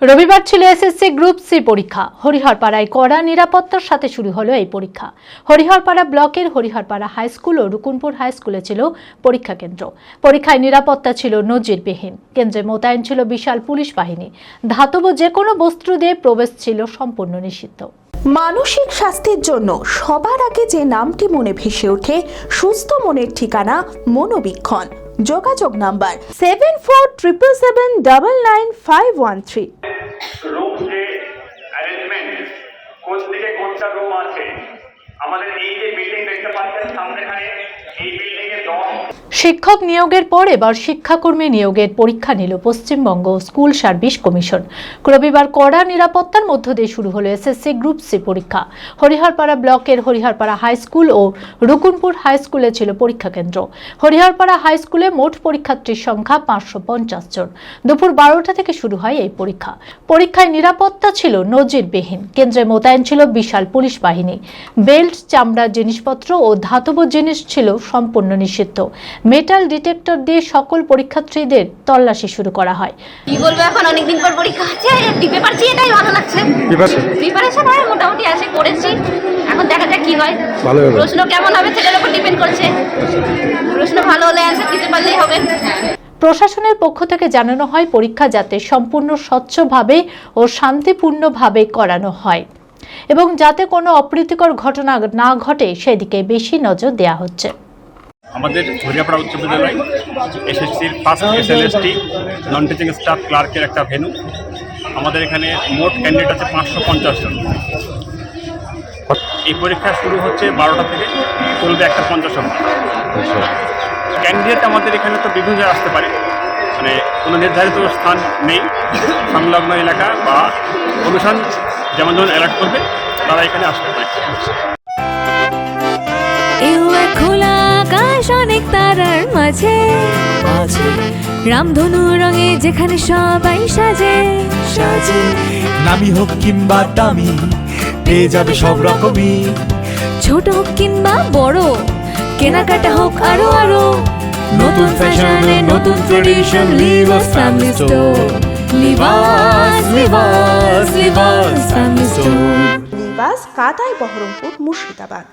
রবিবার ছিল SSC group C পরীক্ষা। হরিহরপাড়ায় কড়া নিরাপত্তার সাথে শুরু হলো এই পরীক্ষা। হরিহরপাড়া ব্লকের হরিহরপাড়া হাই স্কুল ও রুকুনপুর হাই স্কুলে ছিল পরীক্ষা কেন্দ্র। পরীক্ষায় নিরাপত্তা ছিল নজিরবিহীন। কেন্দ্রে মোতায়েন ছিল বিশাল পুলিশ বাহিনী। ধাতব যে কোনো বস্ত্র দিয়ে প্রবেশ ছিল সম্পূর্ণ নিষিদ্ধ। মানসিক স্বাস্থ্যের জন্য সবার আগে যে নামটি মনে ভেসে ওঠে, সুস্থ মনের ঠিকানা মনোবীক্ষণ। যোগাযোগ নাম্বার 7477799513। রুম যে অ্যারেঞ্জমেন্ট কোন দিকে কোনটা রুম আছে, আমাদের এই যে বিল্ডিং দেখতে পাচ্ছেন সামনেখানে, এই বিল্ডিং এর 10 শিক্ষক নিয়োগের পর এবার শিক্ষাকর্মী নিয়োগের পরীক্ষা নিল পশ্চিমবঙ্গ স্কুল সার্ভিস কমিশন। রবিবার কড়া নিরাপত্তার মধ্য দিয়ে শুরু হলো এসএসসি গ্রুপ সি পরীক্ষা। হরিহরপাড়া ব্লকের হরিহরপাড়া হাই স্কুল ও রুকুনপুর হাই স্কুলে ছিল পরীক্ষা কেন্দ্র। হরিহরপাড়া হাই স্কুলে মোট পরীক্ষার্থীর সংখ্যা 550 জন। দুপুর 12টা থেকে শুরু হয় এই পরীক্ষা। পরীক্ষায় নিরাপত্তা ছিল নজিরবিহীন। কেন্দ্রে মোতায়েন ছিল বিশাল পুলিশ বাহিনী। বেল্ট, চামড়ার জিনিসপত্র ও ধাতব জিনিস ছিল সম্পূর্ণ নিষিদ্ধ। মেটাল ডিটেক্টর দিয়ে সকল পরীক্ষার্থীদের তল্লাশি শুরু করা হয়। কি বলবো, এখন অনেকদিন পর পরীক্ষা আছে, দিতে পারছি, এটাই ভালো লাগছে। প্রিপারেশন হয় মোটামুটি আছে, করেছি, এখন দেখা যাক কি হয়। প্রশ্ন কেমন হবে সেটার উপর ডিপেন্ড করছে। প্রশ্ন ভালো হলে অ্যান্সার দিতে পারলেই হবে। প্রশাসনের পক্ষ থেকে জানানো হয় পরীক্ষা যাতে সম্পূর্ণ স্বচ্ছভাবে ও শান্তিপূর্ণভাবে করানো হয় এবং যাতে কোনো অপ্রীতিকর ঘটনা না ঘটে সেদিকে বেশি নজর দেওয়া হচ্ছে। আমাদের হরিহরপাড়া উচ্চ বিদ্যালয় এসএসসির first SLST non teaching staff ক্লার্কের একটা ভেন্যু। আমাদের এখানে মোট ক্যান্ডিডেট আছে 550 জন। এই পরীক্ষা শুরু হচ্ছে 12টা থেকে, চলবে 1:50 অবধি। ক্যান্ডিডেট আমাদের এখানে তো বিভিন্ন জায়গায় আসতে পারে, মানে কোনো নির্ধারিত স্থান নেই। সংলগ্ন এলাকা বা অনুষ্ঠান যেমন ধরুন অ্যালার্ট করবে, তারা এখানে আসতে পারে। অনেক তারার মাঝে রামধনু রঙে যেখানে সবাই সাজে সাজে, নামি হোক কিংবা দামি পেয়ে যাবে সব রকমই, ছোট হোক কিংবা বড় কেনাকাটা হোক আরো আরো, নতুন ফ্যাশনে নতুন tradition, Libas family store, Libas Libas Libas family store. Libas কাতাই বহরমপুর মুর্শিদাবাদ।